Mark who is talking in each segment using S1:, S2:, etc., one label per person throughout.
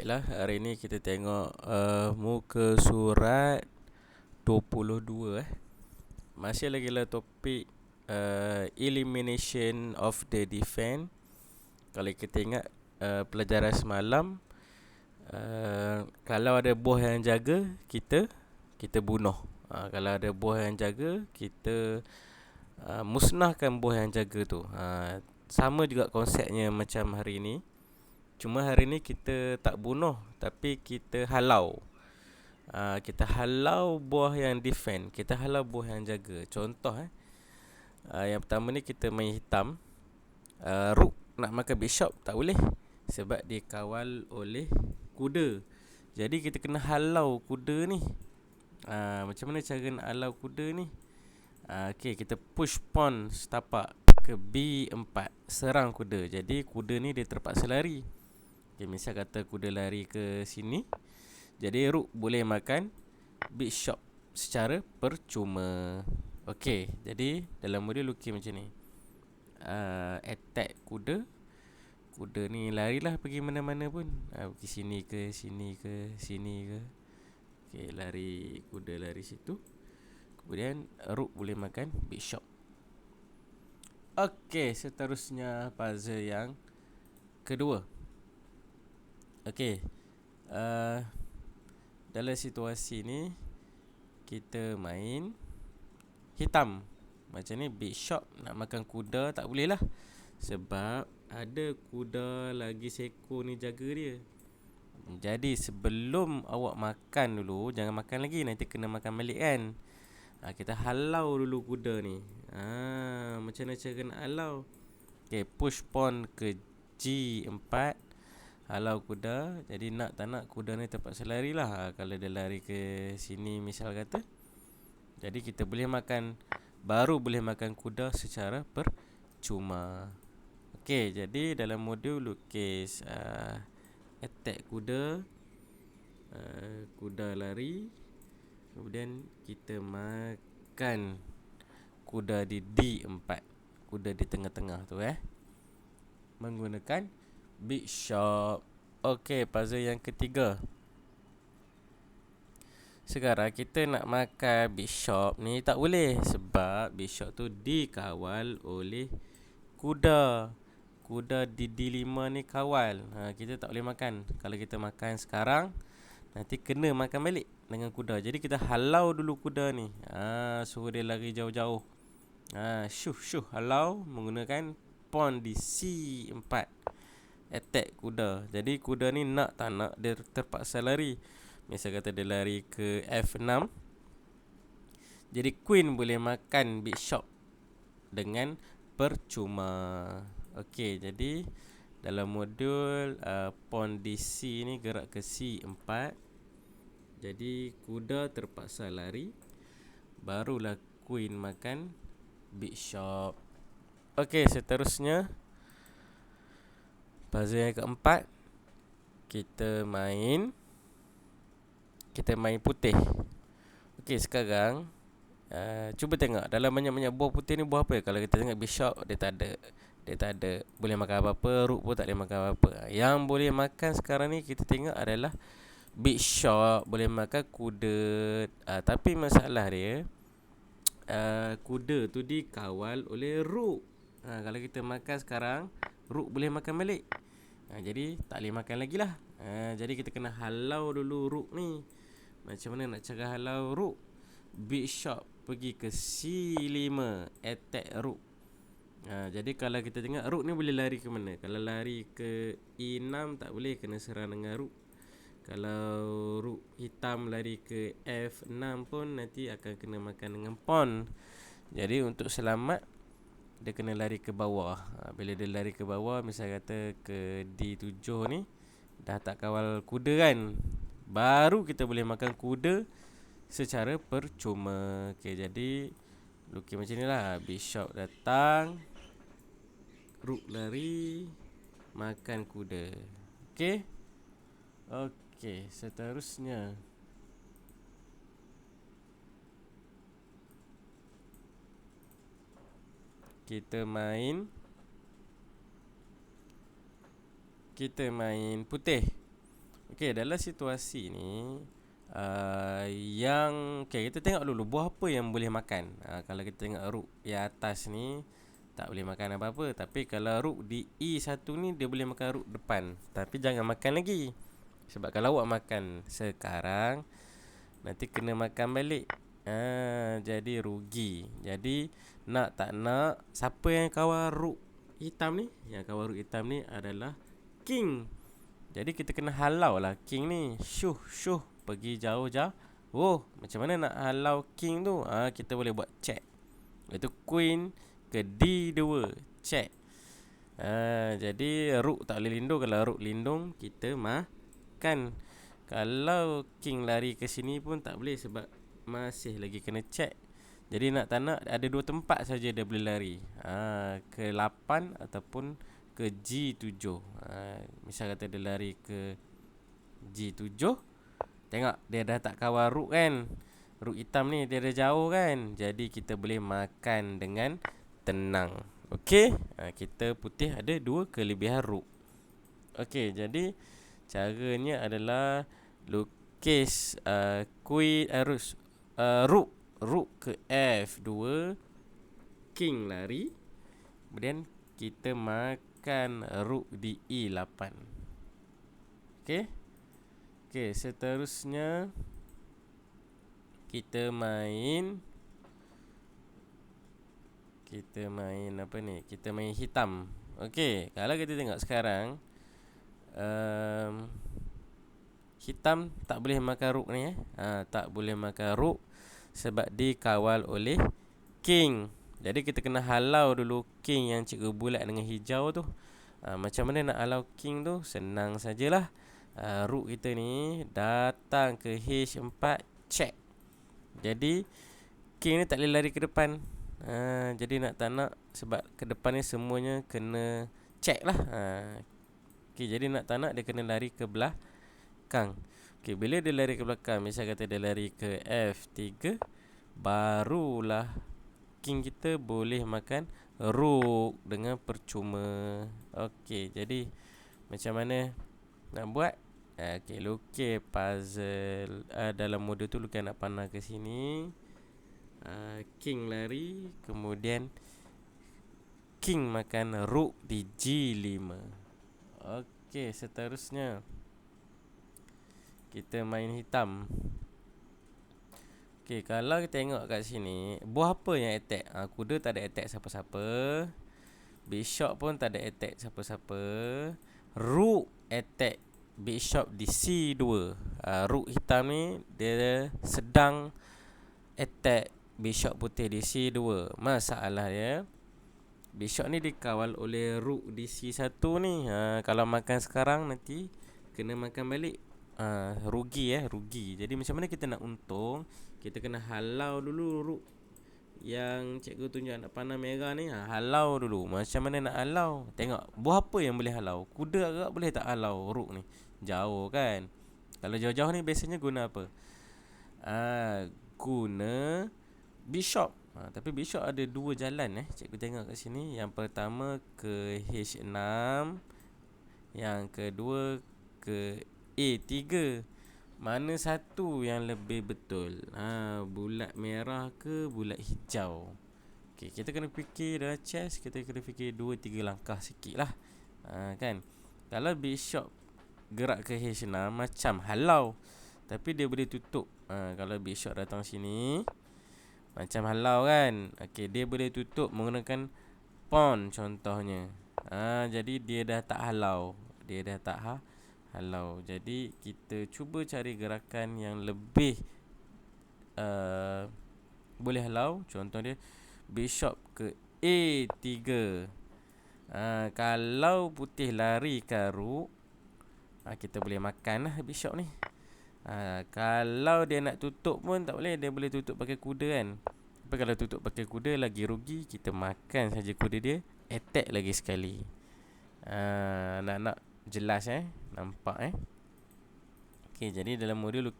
S1: Baiklah, hari ni kita tengok muka surat 22 Masih lagi lah topik elimination of the defense. Kalau kita ingat pelajaran semalam, kalau ada bos yang jaga, kita bunuh. Kalau ada bos yang jaga, kita musnahkan bos yang jaga tu. Sama juga konsepnya macam hari ni. Cuma hari ni kita tak bunuh, tapi kita halau. Kita halau buah yang defend, kita halau buah yang jaga. Contoh yang pertama ni kita main hitam. Rook nak makan bishop tak boleh, sebab dia kawal oleh kuda. Jadi kita kena halau kuda ni. Macam mana cara nak halau kuda ni? Okay, kita push pawn setapak ke B4, serang kuda. Jadi kuda ni dia terpaksa lari. Okay, misal kata kuda lari ke sini, jadi rook boleh makan bishop secara percuma. Okay, jadi dalam modul lukis macam ni. Attack kuda. Kuda ni larilah pergi mana-mana pun. Pergi sini ke, sini ke, sini ke. Okay, lari, kuda lari situ. Kemudian rook boleh makan bishop. Okay, seterusnya puzzle yang kedua. Okay, dalam situasi ni kita main hitam. Macam ni bishop nak makan kuda tak boleh lah, sebab ada kuda lagi seekor ni jaga dia. Jadi sebelum awak makan dulu, jangan makan lagi, nanti kena makan balik kan. Kita halau dulu kuda ni. Macam mana cara nak halau? Okay, push pawn ke G4, halau kuda. Jadi nak tak nak kuda ni terpaksa lari lah. Kalau dia lari ke sini misal kata, jadi kita boleh makan, baru boleh makan kuda secara percuma. Okay, jadi dalam modul lukis attack kuda, kuda lari, kemudian kita makan kuda di D4, kuda di tengah-tengah tu menggunakan bishop. Okay, puzzle yang ketiga. Sekarang kita nak makan bishop ni tak boleh, sebab bishop tu dikawal oleh kuda. Kuda di D5 ni kawal. Kita tak boleh makan. Kalau kita makan sekarang, nanti kena makan balik dengan kuda. Jadi kita halau dulu kuda ni. Suruh dia lari jauh-jauh. Syuh halau menggunakan pawn di C4, attack kuda. Jadi kuda ni nak tak nak dia terpaksa lari. Misal kata dia lari ke F6, jadi queen boleh makan bishop dengan percuma. Okey, jadi dalam modul pawn di C ni gerak ke C4, jadi kuda terpaksa lari, barulah queen makan bishop. Okey, seterusnya puzzle yang keempat. Kita main putih. Okey, sekarang cuba tengok dalam banyak-banyak buah putih ni buah apa. Kalau kita tengok bishop, dia tak ada boleh makan apa-apa. Rook pun tak boleh makan apa-apa. Yang boleh makan sekarang ni kita tengok adalah bishop, boleh makan kuda. Tapi masalah dia, kuda tu dikawal oleh rook. Kalau kita makan sekarang, rook boleh makan balik. Jadi tak boleh makan lagi lah. Jadi kita kena halau dulu rook ni. Macam mana nak cara halau rook? Bishop pergi ke C5, attack rook. Jadi kalau kita tengok rook ni boleh lari ke mana? Kalau lari ke E6 tak boleh, kena serang dengan rook. Kalau rook hitam lari ke F6 pun nanti akan kena makan dengan pawn. Jadi untuk selamat, dia kena lari ke bawah. Bila dia lari ke bawah, misal kata ke D7 ni, dah tak kawal kuda kan, baru kita boleh makan kuda secara percuma. Okay, jadi lukis macam ni lah. Bishop datang, rook lari, makan kuda. Okay. Okay, seterusnya kita main putih. Okey, dalam situasi ni yang kita tengok dulu buah apa yang boleh makan. Kalau kita tengok root yang atas ni tak boleh makan apa-apa. Tapi kalau root di E1 ni dia boleh makan root depan. Tapi jangan makan lagi. Sebab kalau awak makan sekarang, nanti kena makan balik. Jadi rugi. Jadi nak tak nak, siapa yang kawal root hitam ni? Yang kawal root hitam ni adalah king. Jadi kita kena halau lah king ni. Syuh pergi jauh-jauh. Macam mana nak halau king tu? Kita boleh buat check. Itu queen ke D2. Check. Jadi rook tak boleh lindung. Kalau rook lindung, kita makan. Kalau king lari ke sini pun tak boleh sebab masih lagi kena check. Jadi nak tak nak ada 2 tempat saja dia boleh lari. Ke 8 ataupun ke G7. Misal kata dia lari ke G7, tengok dia dah tak kawal rook kan. Rook hitam ni dia dah jauh kan. Jadi kita boleh makan dengan tenang. Okey, kita putih ada 2 kelebihan rook. Okey, jadi caranya adalah lukis queen rook ke F2, king lari, kemudian kita makan rook di E8. Okey, seterusnya kita main apa ni? Kita main hitam. Okey, kalau kita tengok sekarang hitam tak boleh makan rook ni tak boleh makan rook sebab dikawal oleh king. Jadi kita kena halau dulu king yang cikgu bulat dengan hijau tu. Macam mana nak halau king tu? Senang sajalah. Rook kita ni datang ke H4, check. Jadi king ni tak boleh lari ke depan. Jadi nak tak nak, sebab ke depan ni semuanya kena check lah. Jadi nak tak nak dia kena lari ke belakang. Bila dia lari ke belakang, misal kata dia lari ke F3, barulah king kita boleh makan rook dengan percuma. Jadi macam mana nak buat? Lukis puzzle dalam mode tu, lukis anak panah ke sini. King lari, kemudian king makan rook di G5. Seterusnya kita main hitam. Kalau kita tengok kat sini, buah apa yang attack? Kuda tak ada attack siapa-siapa. Bishop pun tak ada attack siapa-siapa. Rook attack bishop di C2. Rook hitam ni dia sedang attack bishop putih di C2. Masalah dia, bishop ni dikawal oleh rook di C1 ni. Kalau makan sekarang nanti kena makan balik. Rugi. Jadi macam mana kita nak untung? Kita kena halau dulu rook yang cikgu tunjuk anak panah merah ni. Halau dulu. Macam mana nak halau? Tengok buah apa yang boleh halau. Kuda agak boleh tak halau rook ni? Jauh kan. Kalau jauh-jauh ni biasanya guna apa? Guna bishop. Tapi bishop ada 2 jalan cikgu tengok kat sini. Yang pertama ke H6, yang kedua ke A3. Mana satu yang lebih betul? Bulat merah ke bulat hijau? Kita kena fikir dalam chess, kita kena fikir 2-3 langkah sikit lah. Kan? Kalau bishop gerak ke H6 macam halau, tapi dia boleh tutup. Kalau bishop datang sini macam halau kan. Dia boleh tutup menggunakan pawn contohnya. Jadi dia dah tak halau. Jadi kita cuba cari gerakan yang lebih boleh halau. Contoh dia bishop ke A3. Kalau putih lari ke rook, kita boleh makan lah bishop ni. Kalau dia nak tutup pun tak boleh. Dia boleh tutup pakai kuda kan. Tapi kalau tutup pakai kuda lagi rugi. Kita makan saja kuda dia, attack lagi sekali. Nak jelas nampak jadi dalam modul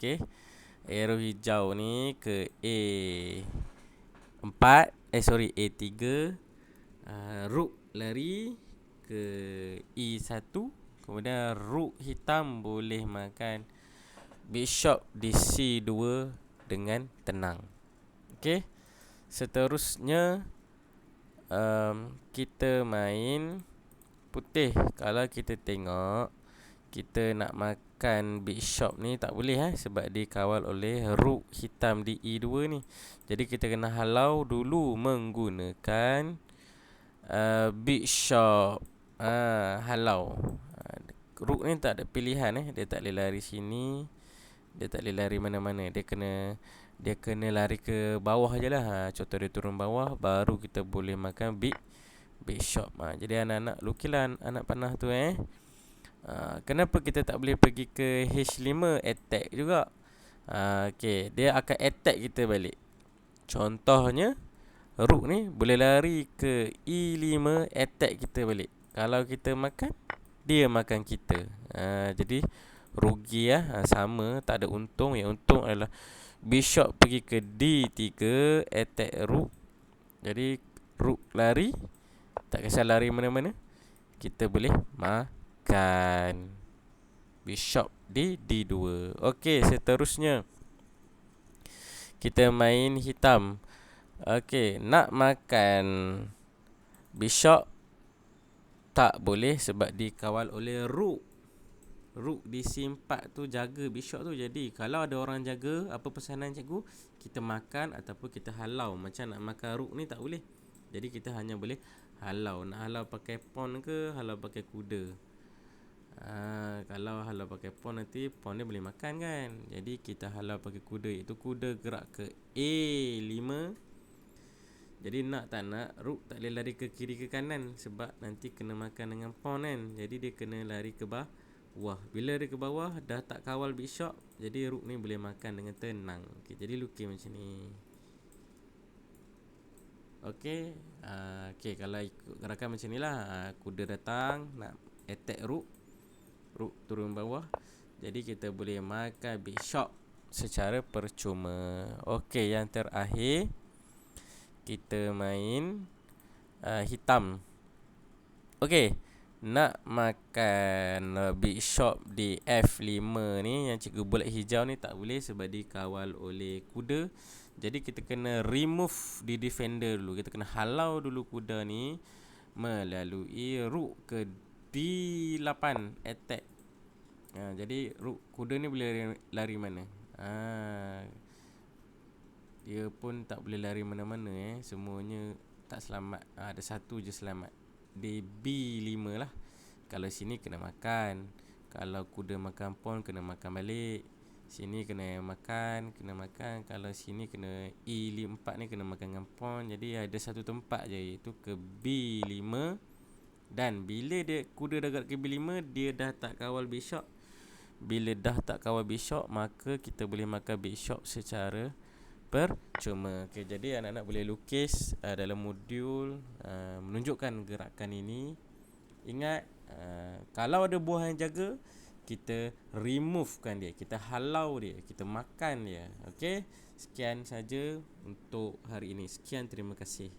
S1: arrow hijau ni ke A4, A3. Rook lari ke E1, Kemudian rook hitam boleh makan bishop di C2 dengan tenang. Okey. Seterusnya kita main putih. Kalau kita tengok, kita nak makan bishop ni tak boleh sebab dikawal oleh rook hitam di E2 ni. Jadi kita kena halau dulu menggunakan bishop. Halau. Rook ni tak ada pilihan dia tak boleh lari sini, dia tak boleh lari mana-mana. Dia kena lari ke bawah je lah. Contoh dia turun bawah, baru kita boleh makan bishop. Jadi anak-anak lukilan anak panah tu kenapa kita tak boleh pergi ke H5 attack juga? Okay, dia akan attack kita balik. Contohnya rook ni boleh lari ke E5 attack kita balik. Kalau kita makan, dia makan kita. Jadi rugi sama, tak ada untung. Yang untung adalah bishop pergi ke D3 attack rook. Jadi rook lari, tak kisah lari mana-mana, kita boleh makan bishop di D2. Okey, seterusnya kita main hitam. Okey, nak makan bishop tak boleh sebab dikawal oleh rook. Rook di C4 tu jaga bishop tu. Jadi kalau ada orang jaga, apa pesanan cikgu? Kita makan ataupun kita halau. Macam nak makan rook ni tak boleh. Jadi kita hanya boleh halau. Nak halau pakai pawn ke, halau pakai kuda. Kalau halau pakai pawn, nanti pawn dia boleh makan kan. Jadi kita halau pakai kuda, iaitu kuda gerak ke A5. Jadi nak tak nak, rook tak boleh lari ke kiri ke kanan sebab nanti kena makan dengan pawn kan. Jadi dia kena lari ke bawah. Bila lari ke bawah, dah tak kawal bishop, jadi rook ni boleh makan dengan tenang. Okay, jadi lukis macam ni. Okay, kalau ikut gerakan macam ni lah. Kuda datang nak attack rook, rook turun bawah. Jadi kita boleh makan bishop secara percuma. Okay, yang terakhir kita main hitam. Okay, nak makan bishop di F5 ni, yang cikgu bulat hijau ni tak boleh sebab dikawal oleh kuda. Jadi kita kena remove di defender dulu. Kita kena halau dulu kuda ni melalui rook ke D8 attack. Jadi rook kuda ni boleh lari mana? Dia pun tak boleh lari mana-mana semuanya tak selamat. Ada satu je selamat, di B5 lah. Kalau sini kena makan. Kalau kuda makan pawn, kena makan balik. Sini kena makan. Kalau sini kena E4 ni kena makan dengan pawn. Jadi ada satu tempat je, iaitu ke B5. Dan bila dia kuda dah gerak ke B5, dia dah tak kawal bishop. Bila dah tak kawal bishop, maka kita boleh makan bishop secara percuma. Okay, jadi anak-anak boleh lukis dalam modul menunjukkan gerakan ini. Ingat, kalau ada buah yang jaga, kita removekan dia, kita halau dia, kita makan dia. Okay, sekian saja untuk hari ini. Sekian, terima kasih.